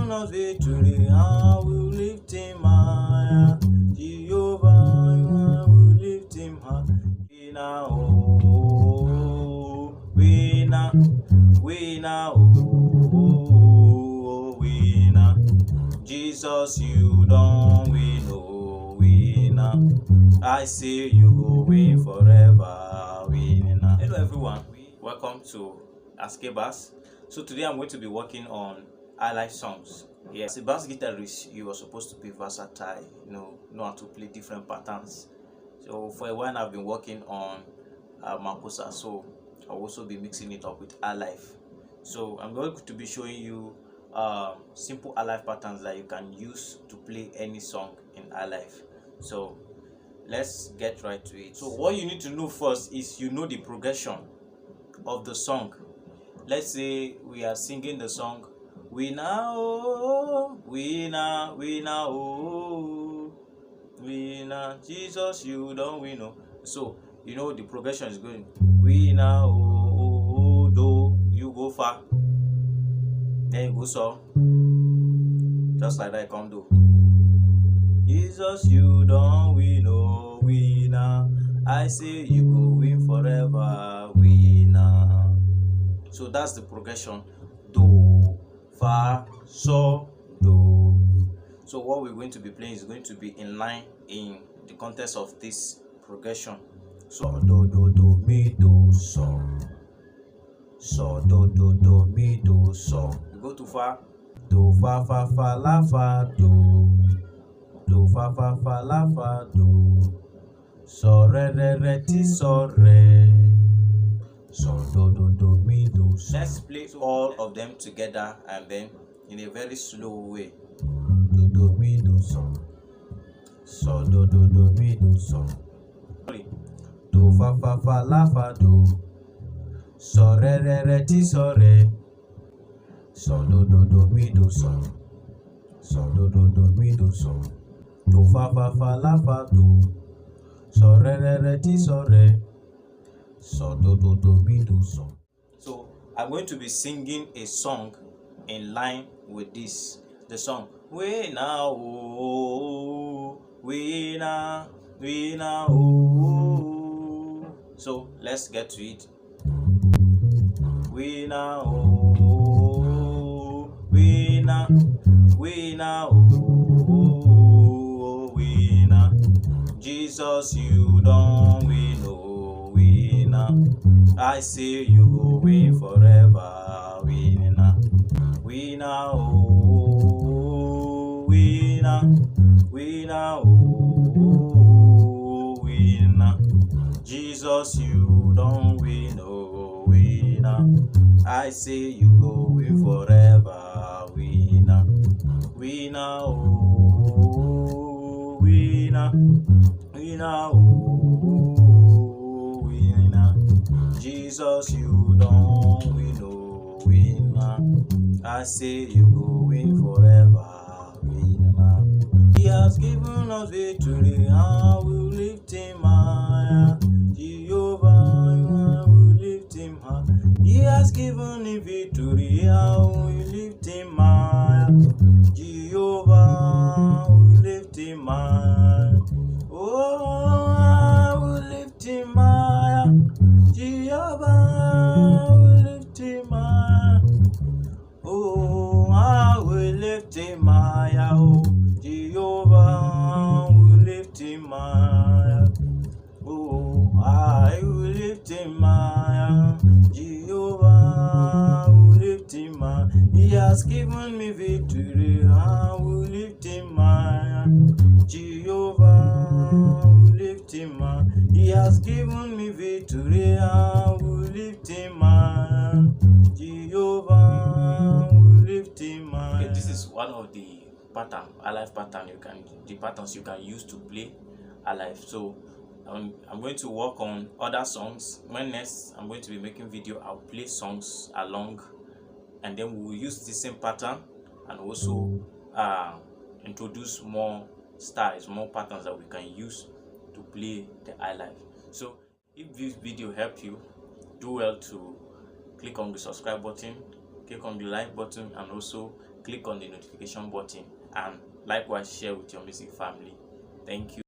given us victory, I will lift him higher. Jehovah, I will lift him high. Winner, oh, winner, winner, oh, winner. Jesus, you don't win, oh, winner. I say you go win forever, winner. Hello everyone, welcome to Ask a Bass. So today I'm going to be working on highlife songs. Yeah, as a bass guitarist, you are supposed to be versatile, know how to play different patterns. So for a while I've been working on Makosa, so I'll also be mixing it up with highlife. So I'm going to be showing you simple highlife patterns that you can use to play any song in highlife. So let's get right to it. So what you need to know first is the progression of the song. Let's say we are singing the song winner, oh, winner, winner, oh, winner, Jesus, you don't win, oh. So the progression is going winner, oh, do, you go far, then you go so, just like that, come do. Jesus, you don't win, oh, winner, I say you go win forever, winner. So that's the progression, do, fa, so, do. So what we're going to be playing is going to be in line in the context of this progression. So do, do, do, mi, do, so. So do, do, do, mi, do, so. You go to fa, do, fa, fa, fa, la, fa, do. Do, fa, fa, fa, la, fa, do. So, re, re, re, ti, so, re. So, do, do, do, mi, do, so. Let's play all of them together and then in a very slow way. Do, do, mi, do, so. So, do, do, do, mi, do, so. Do, fa, fa, fa, la, fa, do. So, re, re, re, ti, so, re. So, do, do, do, mi, do, so. So, do, do, do, mi, do, so. Do, fa, fa, fa, la, fa, do. So, re, re, re, ti, so, re. So, do, do, do, mi, do, so. So, I'm going to be singing a song in line with this. The song, we now, oh, we now, oh. So, let's get to it. We now, oh, we now, oh, we now. Jesus, you don't win, oh, winner. I say you go win forever, winner. Winner, oh, winner, oh, winner. Jesus, you don't win, oh, winner. I say you go win forever, winner. Winner, oh, winner, oh, winner. Jesus, you don't win, oh, winner. I say you go win forever, winner. He has given us victory, I will lift him higher. Jehovah, I will lift him high. He has given me victory, I will lift him higher. Jehovah, I will lift him higher. Oh, I will lift him higher. Jehovah, I will lift him higher. Oh, I will lift him higher. Oh, Jehovah, I will lift him higher. Oh, I will lift him higher. Jehovah, I will lift him higher. He has given me victory, I will lift him higher. Jehovah, I will lift him higher. He has given me victory, I will lift him higher. Jehovah, I will lift him higher. Okay, this is one of the highlife pattern the patterns you can use to play highlife. So I'm going to work on other songs. When next I'm going to be making video, I'll play songs along and then we will use the same pattern and also introduce more styles, more patterns that we can use to play the highlife. So if this video helped you, do well to click on the subscribe button, click on the like button, and also click on the notification button, and likewise share with your music family. Thank you.